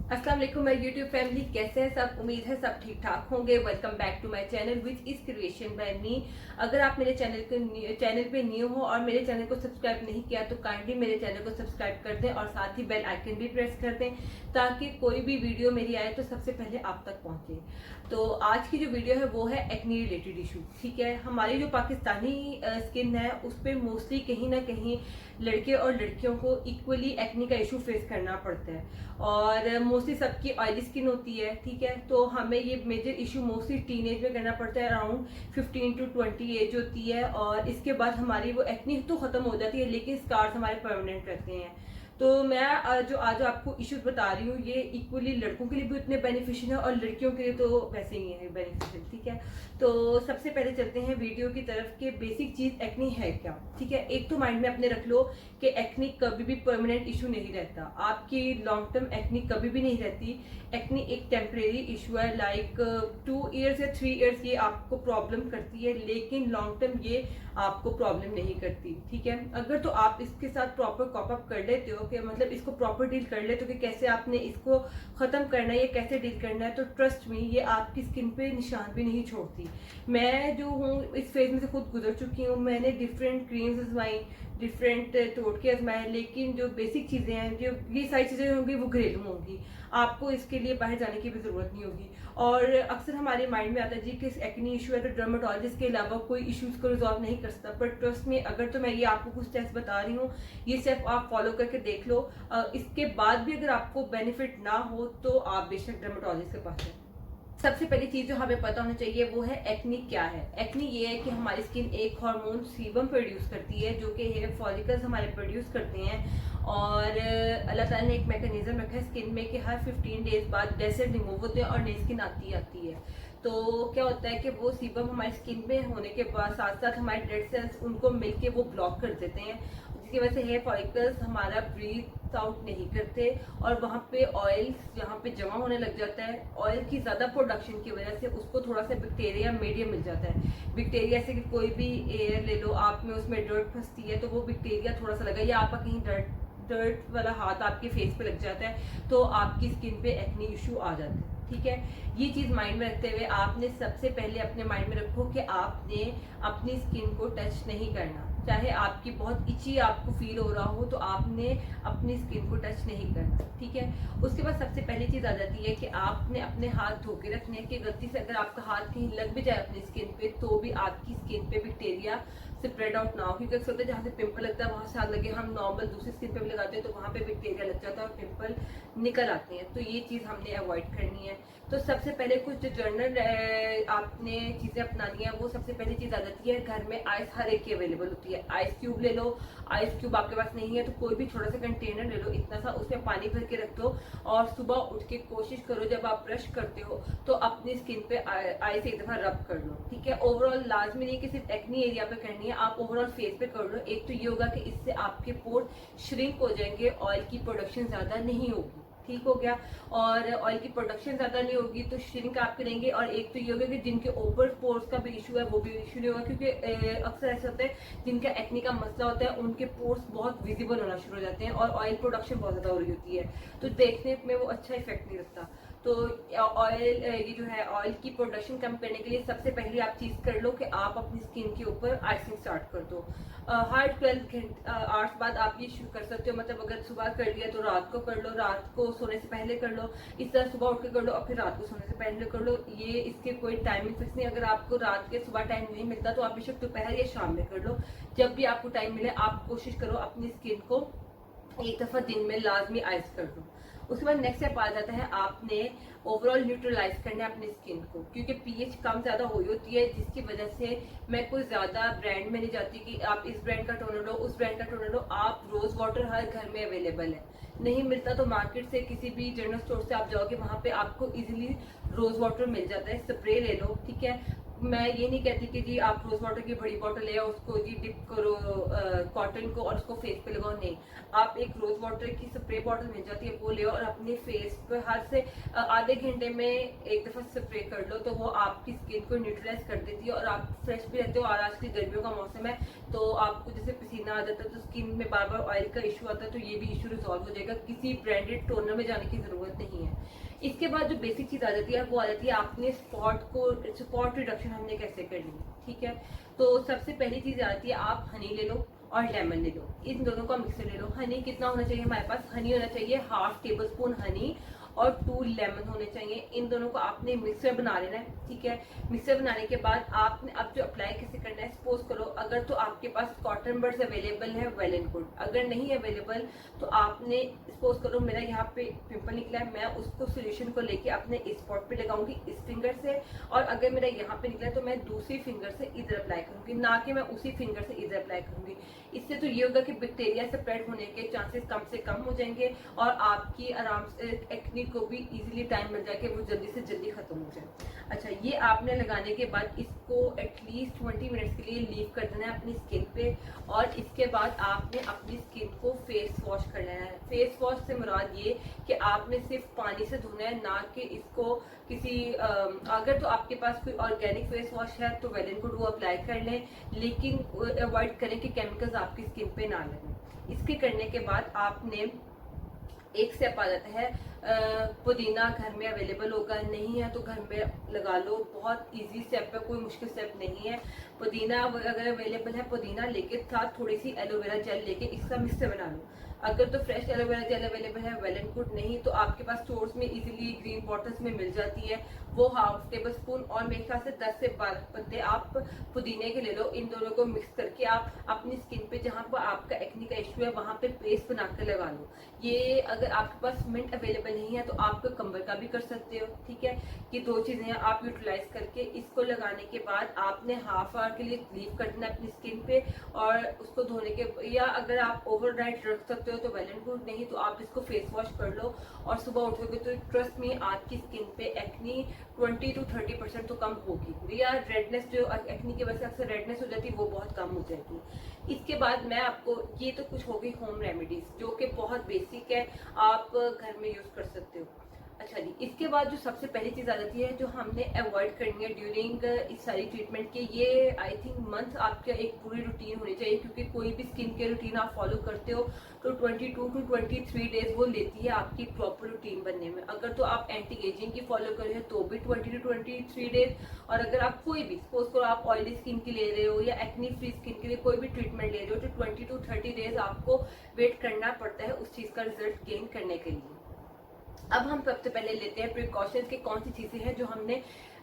अस्सलाम वालेकुम my YouTube family, कैसे हैं सब। उम्मीद है सब ठीक ठाक होंगे। Welcome back to my channel which is creation by me. अगर आप मेरे चैनल पे न्यू हो और मेरे चैनल को सब्सक्राइब नहीं किया तो काइंडली मेरे चैनल को सब्सक्राइब कर दें और साथ ही बेल आइकन भी प्रेस कर दें ताकि कोई भी वीडियो मेरी आए तो सबसे पहले आप तक पहुंचे। तो आज की जो वीडियो है वो है एक्नी रिलेटेड इशू। ठीक है, हमारी जो पाकिस्तानी स्किन है उस पर मोस्टली कहीं ना कहीं लड़के और लड़कियों को इक्वली एक्नी का इशू फेस करना पड़ता है और मोस्टली सबकी ऑयली स्किन होती है। ठीक है, तो हमें ये मेजर इशू मोस्टली टीनेज में करना पड़ता है, अराउंड 15 to 20 एज होती है और इसके बाद हमारी वो एक्नी तो खत्म हो जाती है लेकिन स्कार्स हमारे परमानेंट रहते हैं। तो मैं जो आज आपको इश्यूज बता रही हूँ ये इक्वली लड़कों के लिए भी उतने बेनिफिशियल है और लड़कियों के लिए तो वैसे ही है बेनिफिशियल। ठीक है, तो सबसे पहले चलते हैं वीडियो की तरफ कि बेसिक चीज एक्नी है क्या। ठीक है, एक तो माइंड में अपने रख लो कि एक्नी कभी भी परमानेंट इशू नहीं रहता, आपकी लॉन्ग टर्म एक्नी कभी भी नहीं रहती। एक्नी एक टेम्परेरी इशू है, लाइक 2 years या 3 years ये आपको प्रॉब्लम करती है लेकिन लॉन्ग टर्म ये आपको प्रॉब्लम नहीं करती। ठीक है, अगर तो आप इसके साथ प्रॉपर कॉप अप कर लेते हो कि मतलब इसको प्रॉपर डील कर लेते हो कि कैसे आपने इसको खत्म करना है या कैसे डील करना है, तो ट्रस्ट मी ये आपकी स्किन पे निशान भी नहीं छोड़ती। मैं जो हूँ इस फेज में से खुद गुजर चुकी हूँ, मैंने डिफरेंट क्रीम्स आजमाई, डिफरेंट टोटके आजमाए, लेकिन जो बेसिक चीजें हैं, जो ये सारी चीजें होंगी वो घरेलू होंगी, आपको इसके लिए बाहर जाने की भी जरूरत नहीं होगी। और अक्सर हमारे माइंड में आता है जी कि एक्नी इशू है तो डर्माटोलॉजिस्ट के अलावा कोई इश्यूज को रिजॉल्व नहीं कर सकता, पर ट्रस्ट में अगर तो मैं ये आपको कुछ स्टेप्स बता रही हूँ ये स्टेप आप फॉलो करके देख लो। इसके बाद भी अगर आपको बेनिफिट ना हो तो आप बेशक डर्माटोलॉजिस्ट के पास जाए। सबसे पहली चीज जो हमें पता होना चाहिए वो है एक्नी क्या है। एक्नी ये है कि हमारी स्किन एक हार्मोन सीबम प्रोड्यूस करती है जो कि हेयर फॉलिकल्स हमारे प्रोड्यूस करते हैं और अल्लाह ताला ने एक मैकेनिज्म रखा है स्किन में कि हर 15 डेज बाद डेड सेल रिमूव होते हैं और नई स्किन आती है। तो क्या होता है कि वो सीबम हमारी स्किन में होने के बाद साथ साथ हमारे डेड सेल्स उनको मिलके वो ब्लॉक कर देते हैं जिसकी वजह से हेयर फॉलिकल्स हमारा ब्रीथ आउट नहीं करते और वहाँ पे ऑयल यहाँ पे जमा होने लग जाता है। ऑयल की ज्यादा प्रोडक्शन की वजह से उसको थोड़ा सा बैक्टीरिया मीडियम मिल जाता है। बैक्टीरिया से कि कोई भी एयर ले लो आप में उसमें डर्ट फंसती है तो वो बैक्टीरिया थोड़ा सा लगा या आपका कहीं डर्ट वाला हाथ आपके फेस पे लग जाता है तो आपकी स्किन पे एक्नी इशू आ जाता है। ठीक है, ये चीज माइंड में रखते हुए आपने सबसे पहले अपने माइंड में रखो कि आपने अपनी स्किन को टच नहीं करना, चाहे आपकी बहुत इची आपको फील हो रहा हो तो आपने अपनी स्किन को टच नहीं करना। ठीक है, उसके बाद सबसे पहली चीज आ जाती है कि आपने अपने हाथ धो के रखने की। गलती से अगर आपका हाथ कहीं लग भी जाए अपनी स्किन पे तो भी आपकी स्किन पे बैक्टीरिया स्प्रेड आउट ना हो, क्योंकि अक्सर होता है जहाँ से पिंपल लगता है वहां से हाथ लगे, हम नॉर्मल दूसरी स्किन पे भी लगाते हैं तो वहां पे बैक्टीरिया लग जाता है और पिंपल निकल आते हैं। तो ये चीज हमने अवॉइड करनी है। तो सबसे पहले कुछ जो जर्नल आपने चीजें अपनानी है वो सबसे पहली चीज आ जाती है घर में आइस हर एक की अवेलेबल होती है। आइस क्यूब ले लो, आइस क्यूब आपके पास नहीं है तो कोई भी छोटा सा कंटेनर ले लो, इतना सा उसमें पानी भर के रख दो और सुबह उठ के कोशिश करो जब आप ब्रश करते हो तो अपनी स्किन पे आइस एक दफा रब कर लो। ठीक है, ओवरऑल लाजमी नहीं कि सिर्फ एक्नी एरिया पे करनी है, आप ओवरऑल फेस पे कर लो। एक तो ये होगा कि इससे आपके पोर श्रिंक हो जाएंगे, ऑयल की प्रोडक्शन ज्यादा नहीं होगी। ठीक हो गया, और ऑयल की प्रोडक्शन ज्यादा नहीं होगी तो श्रिंक आप करेंगे। और एक तो ये होगा कि जिनके ओवर पोर्स का भी इशू है वो भी इशू नहीं होगा, क्योंकि अक्सर ऐसा होता है जिनका एक्नी का मसला होता है उनके पोर्स बहुत विजिबल होना शुरू हो जाते हैं और ऑयल प्रोडक्शन बहुत ज्यादा हो रही होती है तो देखने में वो अच्छा इफेक्ट नहीं रखता। तो ऑयल ये जो है ऑयल की प्रोडक्शन कम करने के लिए सबसे पहले आप चीज कर लो कि आप अपनी स्किन के ऊपर आइसिंग स्टार्ट कर दो। हर 12 आवर्स बाद आप ये शुरू कर सकते हो, मतलब अगर सुबह कर लिया तो रात को कर लो, रात को सोने से पहले कर लो, इस तरह सुबह उठ के कर लो और फिर रात को सोने से पहले कर लो। ये इसके कोई टाइमिंग फिक्स नहीं, अगर आपको रात के सुबह टाइम नहीं मिलता तो आप बेशक दोपहर या शाम में कर लो, जब भी आपको टाइम मिले आप कोशिश करो अपनी स्किन को एक दफा दिन में लाजमी आइस कर दो। उसके बाद नेक्स्ट स्टेप आ जाता है आपने ओवरऑल न्यूट्रलाइज करना है अपनी स्किन को, क्योंकि पीएच कम ज्यादा हुई होती है जिसकी वजह से मैं कोई ज्यादा ब्रांड में नहीं जाती कि आप इस ब्रांड का टोनर लो उस ब्रांड का टोनर लो। आप रोज वाटर हर घर में अवेलेबल है, नहीं मिलता तो मार्केट से किसी भी जनरल स्टोर से आप जाओगे वहां पे आपको इजिली रोज वाटर मिल जाता है, स्प्रे ले लो। ठीक है, मैं ये नहीं कहती कि जी आप रोज वाटर की बड़ी बॉटल ले आओ, उसको जी डिप करो कॉटन को और उसको फेस पे लगाओ, नहीं। आप एक रोज वाटर की स्प्रे बॉटल मिल जाती है, वो ले आओ और अपने फेस पे हाथ से आधे घंटे में एक दफा स्प्रे कर लो, तो वो आपकी स्किन को न्यूट्रलाइज कर देती है और आप फ्रेश भी रहते हो। और आज की गर्मियों का मौसम है, तो आपको जैसे पसीना आ जाता है तो स्किन में बार बार ऑयल का इशू आता है, तो ये भी इशू रिजॉल्व हो जाएगा। किसी ब्रांडेड टोनर में जाने की जरूरत नहीं है। इसके बाद जो बेसिक चीज आ जाती है वो आ जाती है आपने स्पॉट रिडक्शन हमने कैसे करनी है, ठीक है। तो सबसे पहली चीज आती है आप हनी ले लो और लेमन ले लो, इन दोनों का मिक्सर ले लो। हनी कितना होना चाहिए हमारे पास, हनी होना चाहिए 1/2 टेबल स्पून हनी और 2 लेमन होने चाहिए। इन दोनों को आपने मिक्सर बना लेना है, ठीक है। मिक्सर बनाने के बाद आपने अब जो अप्लाई कैसे करना है, सपोज करो अगर तो आपके पास कॉटन बड्स अवेलेबल है वेल एंड गुड, अगर नहीं अवेलेबल तो आपने सपोज करो मेरा यहाँ पे पिंपल निकला है, मैं उसको सोल्यूशन को लेके अपने इस स्पॉट पे लगाऊंगी इस फिंगर से, और अगर मेरा यहाँ पे निकला है तो मैं दूसरी फिंगर से इधर अप्लाई करूंगी, ना कि मैं उसी फिंगर से इधर अप्लाई करूंगी। इससे तो ये होगा कि बैक्टीरिया स्प्रेड होने के चांसेस कम से कम हो जाएंगे और आपकी आराम से एक्ने को भी इजीली टाइम मिल जाए कि वो जल्दी से जल्दी खत्म हो जाए। अच्छा, ये आपने लगाने के बाद इसको एटलीस्ट 20 मिनट्स के लिए लीव कर देना है अपनी स्किन पे, और इसके बाद आपने अपनी स्किन को फेस वॉश कर लेना है। फेस वॉश से मुराद ये कि आपने सिर्फ पानी से धोना है, ना कि इसको किसी अगर तो आपके पास कोई ऑर्गेनिक फेस वॉश है तो वेल एंड गुड वो अप्लाई कर लें, लेकिन अवॉइड करें कि केमिकल्स आपकी स्किन पे ना लगें। इसके करने के बाद आपने एक स्टेप आ जाता है पुदीना घर में अवेलेबल होगा, नहीं है तो घर में लगा लो, बहुत इजी स्टेप है, कोई मुश्किल स्टेप नहीं है। पुदीना अगर अवेलेबल है, पुदीना लेके साथ थोड़ी सी एलोवेरा जेल लेके इसका मिक्सर बना लो। अगर तो फ्रेश एलोवेरा जेल अवेलेबल है वेल एंड गुड, नहीं तो आपके पास स्टोर्स में इजीली ग्रीन बॉटल्स में मिल जाती है, वो 1/2 टेबल स्पून और मेरे ख्याल से 10 से 12 पत्ते आप पुदीने के ले लो। इन दोनों को मिक्स करके आप अपनी स्किन पे जहाँ पर आपका एक्ने का इशू है वहाँ पे पेस्ट बना कर लगा लो। ये अगर आपके पास मिंट अवेलेबल नहीं है तो आप कंबल का भी कर सकते हो, ठीक है। ये दो चीजें आप यूटिलाइज करके इसको लगाने के बाद आपने हाफ आवर के लिए लीव कर देना अपनी स्किन पे, और उसको धोने के, या अगर आप ओवरनाइट रख सकते हो तो वेल एंड गुड, नहीं तो आप इसको फेस वॉश कर लो और सुबह उठोगे तो ट्रस्ट में आपकी स्किन पे एक्नी 20 to 30% तो कम होगी, या रेडनेस जो एक्नी की वजह से अक्सर रेडनेस हो जाती है वो बहुत कम हो जाएगी। इसके बाद मैं आपको, ये तो कुछ हो गई होम रेमेडीज जो कि बहुत बेसिक है, आप घर में यूज कर सकते हो। अच्छा जी, इसके बाद जो सबसे पहली चीज आ जाती है जो हमने अवॉइड करनी है ड्यूरिंग इस सारी ट्रीटमेंट के, ये आई थिंक मंथ आपका एक पूरी रूटीन होनी चाहिए, क्योंकि कोई भी स्किन केयर रूटीन आप फॉलो करते हो तो 22 to 23 डेज वो लेती है आपकी प्रॉपर रूटीन बनने में। अगर तो आप एंटी एजिंग की फॉलो कर रहे हो तो भी 20 to 23 डेज, और अगर आप कोई भी सपोज करो आप ऑयली स्किन की ले रहे हो या एक्नी फ्री स्किन के लिए कोई भी ट्रीटमेंट ले रहे हो तो 20 to 30 डेज आपको वेट करना पड़ता है उस चीज का रिजल्ट गेन करने के लिए। अब हम सबसे पहले लेते हैं प्रिकॉशंस की कौन सी चीजें हैं जो हमने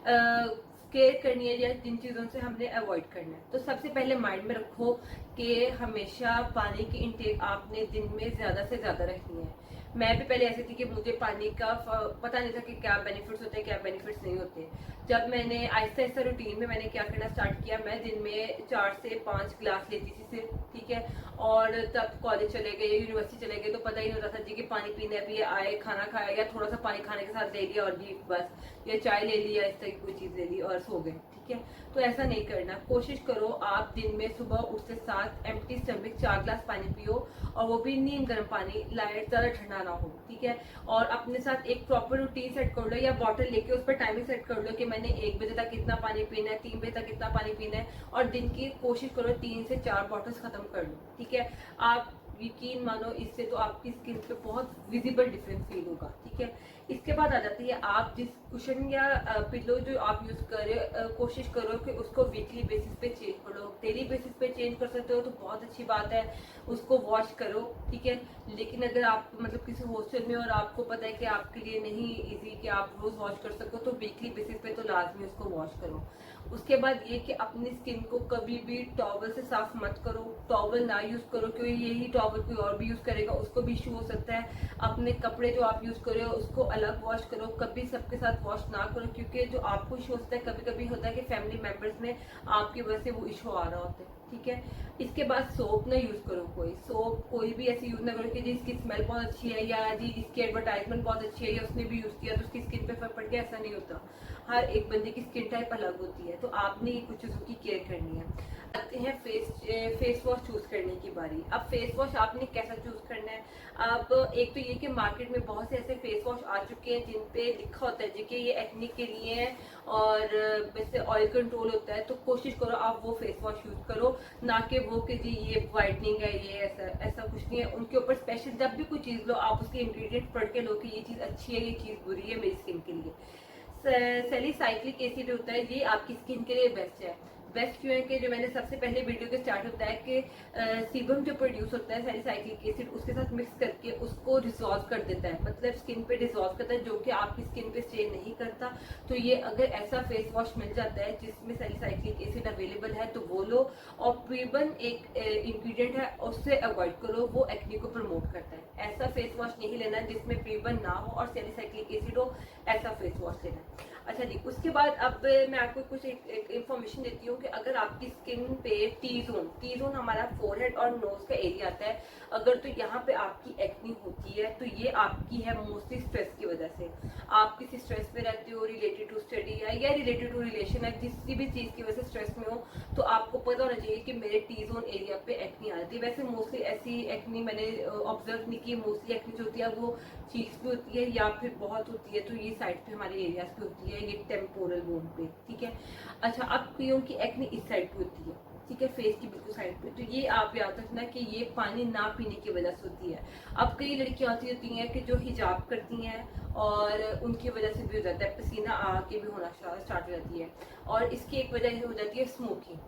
केयर करनी है या जिन चीजों से हमने अवॉइड करना है। तो सबसे पहले माइंड में रखो कि हमेशा पानी की इंटेक आपने दिन में ज्यादा से ज्यादा रखनी है। मैं भी पहले ऐसी थी कि मुझे पानी का पता नहीं था कि क्या बेनिफिट्स होते हैं क्या बेनिफिट्स नहीं होते। जब मैंने आहिस्ता आहिस्ता रूटीन में मैंने क्या करना स्टार्ट किया, मैं दिन में 4 से 5 गिलास लेती थी सिर्फ, ठीक है। और तब कॉलेज चले गए, यूनिवर्सिटी चले गए तो पता ही नहीं होता था जी कि पानी पीने भी आए, खाना खाया या थोड़ा सा पानी खाने के साथ ले लिया और जी बस, या चाय ले लिया, इस तरह की कोई चीज ले ली और सो गए, ठीक है। तो ऐसा नहीं करना, कोशिश करो आप दिन में सुबह उठते साथ एम्प्टी स्टमक 4 गिलास पानी पियो, और वो भी नीम गर्म पानी, लाइट ज्यादा ठंडा ना हो, ठीक है। और अपने साथ एक प्रॉपर रूटीन सेट कर लो या बॉटल लेके उस पर टाइमिंग सेट कर लो कि मैंने 1 बजे तक कितना पानी पीना है, 3 बजे तक कितना पानी पीना है, और दिन की कोशिश करो 3 से 4 बॉटल्स खत्म कर लो, ठीक है। आप यकीन मानो इससे तो आपकी स्किन पे बहुत विजिबल डिफरेंस फील होगा, ठीक है। इसके बाद आ जाती है आप जिस कुशन या पिलो जो आप यूज कर रहे हो, कोशिश करो कि उसको वीकली बेसिस पे चेंज करो। डेली बेसिस पे चेंज कर सकते हो तो बहुत अच्छी बात है, उसको वॉश करो, ठीक है। लेकिन अगर आप मतलब किसी हॉस्टल में और आपको पता है कि आपके लिए नहीं इजी कि आप रोज वॉश कर सको तो वीकली बेसिस पे तो लाजमी उसको वॉश करो। उसके बाद ये कि अपनी स्किन को कभी भी टॉवल से साफ मत करो, टॉवल ना यूज करो क्योंकि यही टॉवल कोई और भी यूज करेगा उसको भी इशू हो सकता है। अपने कपड़े जो आप यूज कर रहे हो उसको अलग वॉश करो, कभी सबके साथ वॉश ना करो, क्योंकि जो आपको इशू होता है कभी कभी होता है कि फैमिली मेंबर्स में आपकी वजह से वो इशू आ रहा होता है। ठीक है। इसके बाद सोप ना यूज करो, कोई भी ऐसी यूज ना करो कि जी इसकी स्मेल बहुत अच्छी है या जी इसकी एडवर्टाइजमेंट बहुत अच्छी है या उसने भी यूज किया तो उसकी स्किन पे फर्क पड़ गया, ऐसा नहीं होता। हर एक बंदे की स्किन टाइप अलग होती है, तो आपने ये कुछ चीज़ों की केयर करनी है। आते हैं फेस वॉश चूज करने की बारी। अब फेस वॉश आपने कैसा चूज करना है। अब एक तो ये कि मार्केट में बहुत से ऐसे फेस वॉश आ चुके हैं जिन पे लिखा होता है जी कि ये एक्ने के लिए है और वैसे ऑयल कंट्रोल होता है, तो कोशिश करो आप वो फेस वॉश यूज करो, ना कि वो कि जी ये वाइटनिंग है, ये ऐसा कुछ नहीं है। उनके ऊपर स्पेशल जब भी कोई चीज़ लो आप उसके इंग्रेडिएंट पढ़ के लो कि ये चीज़ अच्छी है, ये चीज़ बुरी है मेरी स्किन के लिए। सैलिसाइक्लिक एसिड होता है, ये आपकी स्किन के लिए बेस्ट है। बेस्ट क्यों है कि जो मैंने सबसे पहले वीडियो के स्टार्ट होता है कि सीबम जो प्रोड्यूस होता है सैलिसाइक्लिक एसिड उसके साथ मिक्स करके उसको डिसॉल्व कर देता है, मतलब स्किन पे डिसॉल्व करता है, जो कि आपकी स्किन पे स्टे नहीं करता। तो ये अगर ऐसा फेस वॉश मिल जाता है जिसमें सैलिसाइक्लिक एसिड अवेलेबल है तो वो लो। और प्रीबन एक इंग्रेडिएंट है उससे अवॉइड करो, वो एक्ने को प्रमोट करता है। ऐसा फेस वॉश नहीं लेना जिसमें प्रीबन ना हो और सैलिसाइक्लिक एसिड हो, ऐसा फेस वॉश लेना है। अच्छा जी, उसके बाद अब मैं आपको कुछ एक इन्फॉर्मेशन देती हूँ कि अगर आपकी स्किन पे टी जोन हमारा फोरहेड और नोज का एरिया आता है, अगर तो यहाँ पे आपकी एक्नी होती है तो ये आपकी है मोस्टली स्ट्रेस की वजह से। आप किसी स्ट्रेस में रहते हो रिलेटेड टू स्टडी या रिलेटेड टू रिलेशन है, किसी भी चीज़ की वजह से स्ट्रेस में हो, तो आपको पता होना चाहिए कि मेरे टी जोन एरिया पे एक्नी आ जाती है। वैसे मोस्टली ऐसी एक्नी मैंने ऑब्जर्व नहीं की, मोस्टली एक्नी जो होती है वो चीक्स पे होती है या फिर बहुत होती है तो ये साइड पे हमारे एरियाज पे होती है, ये टेम्पोरल बोन पे, ठीक है। अच्छा, अब कईयों की एक्ने इस साइड पे होती है, ठीक है, फेस की बिल्कुल साइड पे, तो ये आप याद रखना कि ये पानी ना पीने की वजह से होती है। अब कई लड़कियां होती हैं कि जो हिजाब करती हैं और उनकी वजह से भी हो जाता है, पसीना आके भी होना स्टार्ट हो जाती है। और इसकी एक वजह हो जाती है स्मोकिंग।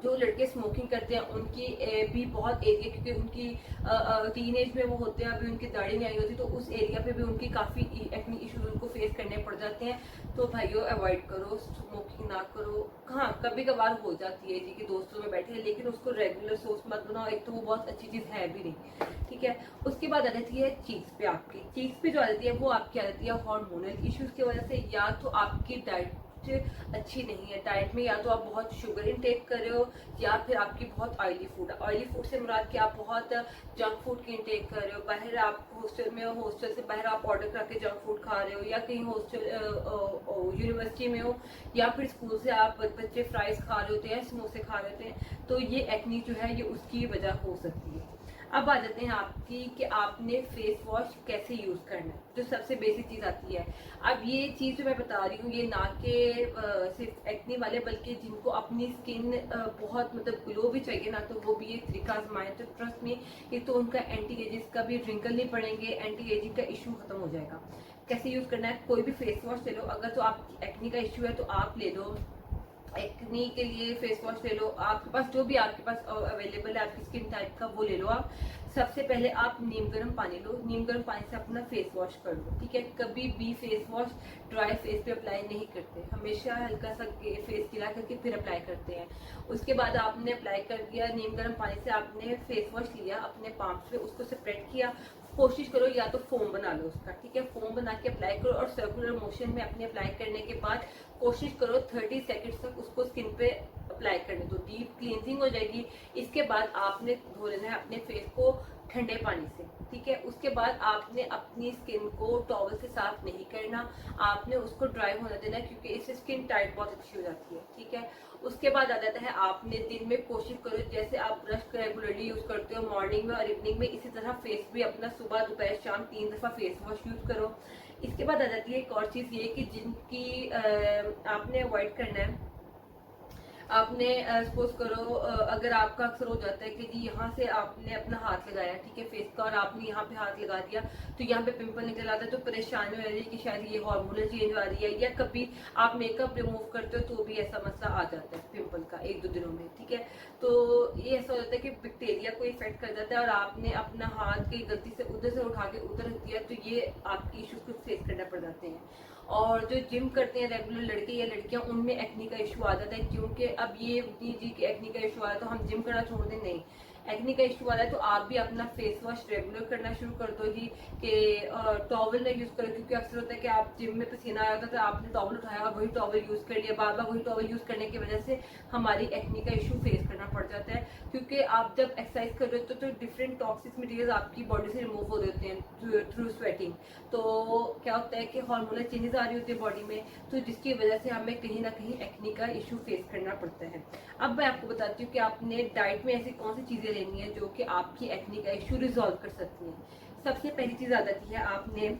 जो लड़के स्मोकिंग करते हैं उनकी भी बहुत एरिया, क्योंकि उनकी टीन एज में वो होते हैं, अभी उनकी दाढ़ी नहीं आई होती, तो उस एरिया पे भी उनकी काफ़ी एक्नी इशूज उनको फेस करने पड़ जाते हैं। तो भाइयों अवॉइड करो, स्मोकिंग ना करो। हाँ, कभी कभार हो जाती है जी कि दोस्तों में बैठे हैं, लेकिन उसको रेगुलर सोर्स मत बनाओ, एक तो वो बहुत अच्छी चीज़ है भी नहीं, ठीक है। उसके बाद आ जाती है चीक्स पे। आपकी चीक्स पे जो आ जाती है वो आपकी आ जाती है हार्मोनल इश्यूज की वजह से, या तो आपकी डाइट अच्छी नहीं है। डाइट में या तो आप बहुत शुगर इनटेक कर रहे हो या फिर आपकी बहुत ऑयली फूड से मुराद कि आप बहुत जंक फूड की इनटेक कर रहे हो। बाहर आप हॉस्टल में हो, हॉस्टल से बाहर आप ऑर्डर करके जंक फूड खा रहे हो, या कहीं हॉस्टल यूनिवर्सिटी में हो या फिर स्कूल से आप बच्चे फ्राइज खा रहे होते हैं, समोसे खा रहे होते हैं, तो ये एक्नी जो है ये उसकी वजह हो सकती है। अब आ जाते हैं आपकी कि आपने फेस वॉश कैसे यूज करना है, जो सबसे बेसिक चीज आती है। अब ये चीज जो मैं बता रही हूँ ये ना कि सिर्फ एक्ने वाले, बल्कि जिनको अपनी स्किन बहुत मतलब ग्लो भी चाहिए ना, तो वो भी ये तरीका आजमाएं। तो ट्रस्ट में ये तो उनका एंटी एजिंग का भी रिंकल नहीं पड़ेंगे, एंटी एजिंग का इशू खत्म हो जाएगा। कैसे यूज करना है, कोई भी फेस वॉश ले लो। अगर तो आप एक्ने का इशू है तो आप ले लो एक्ने के लिए फेस वॉश ले लो, आपके पास जो भी आपके पास अवेलेबल है आपकी स्किन टाइप का वो ले लो। आप सबसे पहले आप नीम गर्म पानी लो, नीम गर्म पानी से अपना फेस वॉश कर लो, ठीक है। कभी भी फेस वॉश ड्राई फेस पे अप्लाई नहीं करते, हमेशा हल्का सा फेस गिला करके फिर अप्लाई करते हैं। उसके बाद आपने अप्लाई कर दिया नीम गर्म पानी से, आपने फेस वॉश लिया अपने पाम्स पे, उसको स्प्रेड किया। कोशिश करो या तो फोम बना लो उसका, ठीक है, फोम बना के अप्लाई करो और सर्कुलर मोशन में अपने अप्लाई करने के बाद कोशिश करो 30 सेकंड्स तक उसको स्किन पे अप्लाई करने दो, डीप क्लींजिंग हो जाएगी। इसके बाद आपने धो लेना है अपने फेस को ठंडे पानी से, ठीक है। उसके बाद आपने अपनी स्किन को टॉवल से साफ नहीं करना, आपने उसको ड्राई होने देना, क्योंकि इससे स्किन टाइट बहुत अच्छी हो जाती है, ठीक है। उसके बाद आ जाता है आपने दिन में कोशिश करो जैसे आप ब्रश रेगुलरली यूज करते हो मॉर्निंग में और इवनिंग में, इसी तरह फेस भी अपना सुबह दोपहर शाम 3 दफा फेस वॉश यूज करो। इसके बाद आ जाती है एक और चीज ये कि जिनकी आपने अवॉइड करना है, आपने सपोज करो अगर आपका अक्सर हो जाता है कि जी यहाँ से आपने अपना हाथ लगाया, ठीक है, फेस का, और आपने यहाँ पे हाथ लगा दिया तो यहाँ पे पिंपल निकल आता है, तो परेशानी हो रही है कि शायद ये हार्मोनल चेंज आ रही है, या कभी आप मेकअप रिमूव करते हो तो भी ऐसा मसला आ जाता है पिंपल का 1-2 दिनों में, ठीक है। तो ये ऐसा हो जाता है कि बैक्टीरिया को इफेक्ट कर जाता है और आपने अपना हाथ की गलती से उधर से उठा के उधर रख दिया, तो ये आपकी इश्यूज को फेस करना पड़ जाते हैं। और जो जिम करते हैं रेगुलर लड़के या लड़कियां, उनमें एक्नी का इशू आ जाता है, क्योंकि अब ये नहीं जी कि एक्नी का इशू आ रहा है तो हम जिम करना छोड़ दें, नहीं। एक्नी का इशू आ रहा है तो आप भी अपना फेस वॉश रेगुलर करना शुरू कर दो जी, कि टॉवल ना यूज करो, क्योंकि अक्सर होता है कि आप जिम में पसीना आया था तो आपने टॉवल उठाया और वही टॉवल यूज कर लिया, बार बार वही टॉवल यूज करने की वजह से हमारी एक्नी का इशू फेस करना पड़ जाता है, क्योंकि आप जब एक्सरसाइज कर रहे हो तो डिफरेंट टॉक्सिक मटेरियल आपकी बॉडी से रिमूव हो रहे होते हैं थ्रू स्वेटिंग। तो क्या होता है कि हार्मोनल चेंजेस आ रही होती है बॉडी में, तो जिसकी वजह से हमें कहीं ना कहीं एक्ने का इशू फेस करना पड़ता है। अब मैं आपको बताती हूँ कि आपने डाइट में ऐसी कौन सी चीज़ें लेनी है जो कि आपकी एक्ने का इशू रिजॉल्व कर सकती हैं। सबसे पहली चीज़ आ जाती है, आपने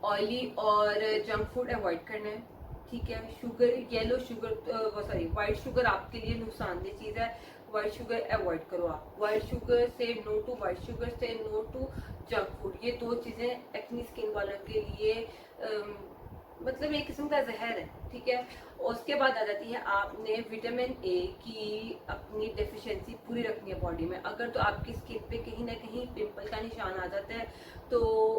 ऑयली और जंक फूड अवॉइड करना है। ठीक है, sugar, yellow sugar, sorry white sugar आपके लिए नुकसानदेह चीज़ है। वाइट शुगर अवॉइड करो आप। वाइट शुगर से नो टू वाइट शुगर से नो टू जंक फूड। ये दो चीज़ें एक्नी स्किन वालों के लिए मतलब एक किस्म का जहर है। ठीक है, उसके बाद आ जाती है, आपने विटामिन ए की अपनी डेफिशिएंसी पूरी रखनी है बॉडी में। अगर तो आपकी स्किन पे कहीं ना कहीं पिंपल का निशान आ जाता है तो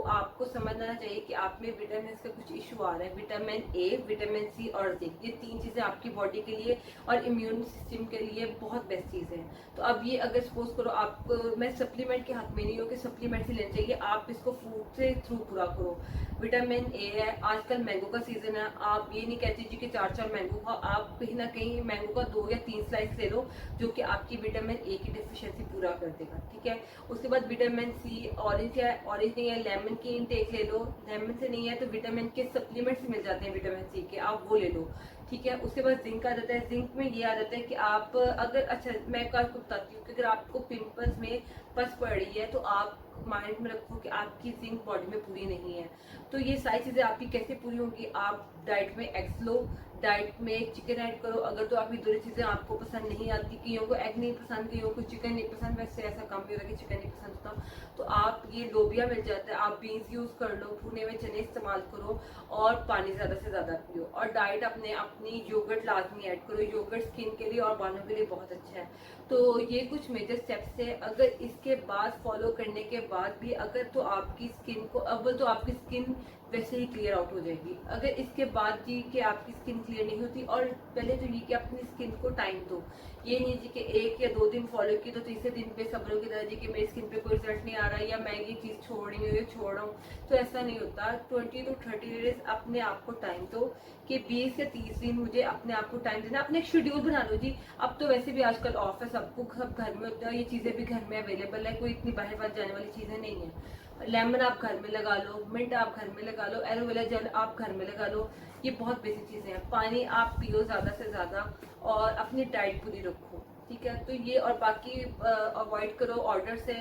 आपको समझना चाहिए कि आप में विटामिन का कुछ इशू आ रहा है। विटामिन ए, विटामिन सी और जिंक, ये तीन चीज़ें आपकी बॉडी के लिए और इम्यून सिस्टम के लिए बहुत बेस्ट चीज़ है। तो अब ये अगर सपोज करो आप, मैं सप्लीमेंट के हाथ में नहीं हूँ कि सप्लीमेंट ही लेना चाहिए, आप इसको फूड से थ्रू पूरा करो। विटामिन ए है, आजकल मैंगो का सीजन है, आप ये नहीं कहते जी कि 4 मैंगो खाओ, आप कहीं ना कहीं मैंगो का 2 या 3 स्लाइस ले लो जो कि आपकी विटामिन ए की डेफिशिएंसी पूरा कर देगा। ठीक है, उसके बाद विटामिन सी, ऑरेंज है, ऑरेंज नहीं है लेमन की इनटेक ले लो, लेमन से नहीं है तो विटामिन के सप्लीमेंट्स मिल जाते हैं विटामिन सी के, आप वो ले लो। ठीक है, उसके बाद जिंक आ जाता है। जिंक में ये आ जाता है कि आप अगर, अच्छा मैं आपको बताती हूँ कि अगर आपको पिंपल्स में पस पड़ रही है तो आप माइंड में रखो कि आपकी जिंक बॉडी में पूरी नहीं है। तो ये सारी चीज़ें आपकी कैसे पूरी होंगी, आप डाइट में एग्स लो, डाइट में चिकन ऐड करो। अगर तो आप ये दोनों चीज़ें आपको पसंद नहीं आती, कईयों को एग नहीं पसंद, कईयों को चिकन नहीं पसंद, वैसे ऐसा कम भी होता है कि चिकन नहीं पसंद होता, तो आप ये लोबिया मिल जाता है, आप बीन्स यूज़ कर लो, भुने हुए चने इस्तेमाल करो और पानी ज़्यादा से ज़्यादा पियो। और डाइट अपनी योगर्ट लाजमी ऐड करो, योगर्ट स्किन के लिए और बालों के लिए बहुत अच्छा है। तो ये कुछ मेजर स्टेप्स है। अगर इसके बाद फॉलो करने के बाद भी अगर तो आपकी स्किन को, अव्वल तो आपकी स्किन वैसे ही क्लियर आउट हो जाएगी। अगर इसके बाद जी कि आपकी स्किन क्लियर नहीं होती, और पहले तो ये कि अपनी स्किन को टाइम दो। ये नहीं जी कि 1 या 2 दिन फॉलो की तो तीसरे दिन पे सब लोग की तरह जी कि मेरी स्किन पे कोई रिजल्ट नहीं आ रहा है या मैं ये चीज़ छोड़ रही हूँ या छोड़ रहा हूँ, तो ऐसा नहीं होता। 20 to 30 डेज अपने आप को टाइम दो कि 20 या 30 दिन मुझे अपने आप को टाइम देना। अपने एक शेड्यूल बना लो जी। अब तो वैसे भी आजकल ऑफ है, सबको सब घर में होता है, ये चीज़ें भी घर में अवेलेबल है, कोई इतनी बाहर बाहर जाने वाली चीज़ें नहीं है। लेमन आप घर में लगा लो, मिंट आप घर में लगा लो, एलोवेरा जेल आप घर में लगा लो, ये बहुत बेसिक चीज़ें हैं। पानी आप पियो ज़्यादा से ज़्यादा और अपनी डाइट पूरी रखो। ठीक है, तो ये और बाकी अवॉइड करो ऑर्डर से,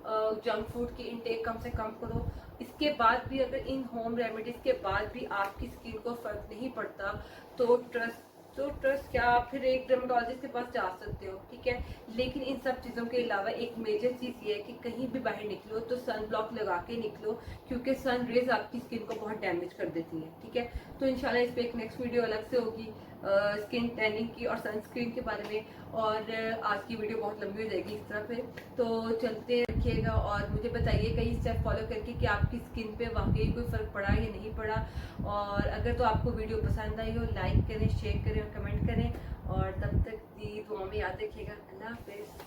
जंक फूड की इनटेक कम से कम करो। इसके बाद भी अगर इन होम रेमेडीज़ के बाद भी आपकी स्किन को फ़र्क नहीं पड़ता तो ट्रस्ट क्या, आप फिर एक डर्मेटोलॉजिस्ट के पास जा सकते हो। ठीक है, लेकिन इन सब चीज़ों के अलावा एक मेजर चीज़ ये है कि कहीं भी बाहर निकलो तो सन ब्लॉक लगा के निकलो, क्योंकि सन रेज आपकी स्किन को बहुत डैमेज कर देती हैं। ठीक है, तो इंशाल्लाह इस पर एक नेक्स्ट वीडियो अलग से होगी स्किन टैनिंग की और सनस्क्रीन के बारे में। और आज की वीडियो बहुत लंबी हो जाएगी इस तरह पे, तो चलते रखिएगा और मुझे बताइएगा ये स्टेप फॉलो करके कि आपकी स्किन पे वाकई कोई फ़र्क पड़ा या नहीं पड़ा। और अगर तो आपको वीडियो पसंद आई हो, लाइक करें, शेयर करें और कमेंट करें। और तब तक दी दुआ में याद रखिएगा। अल्लाह हाफिज़।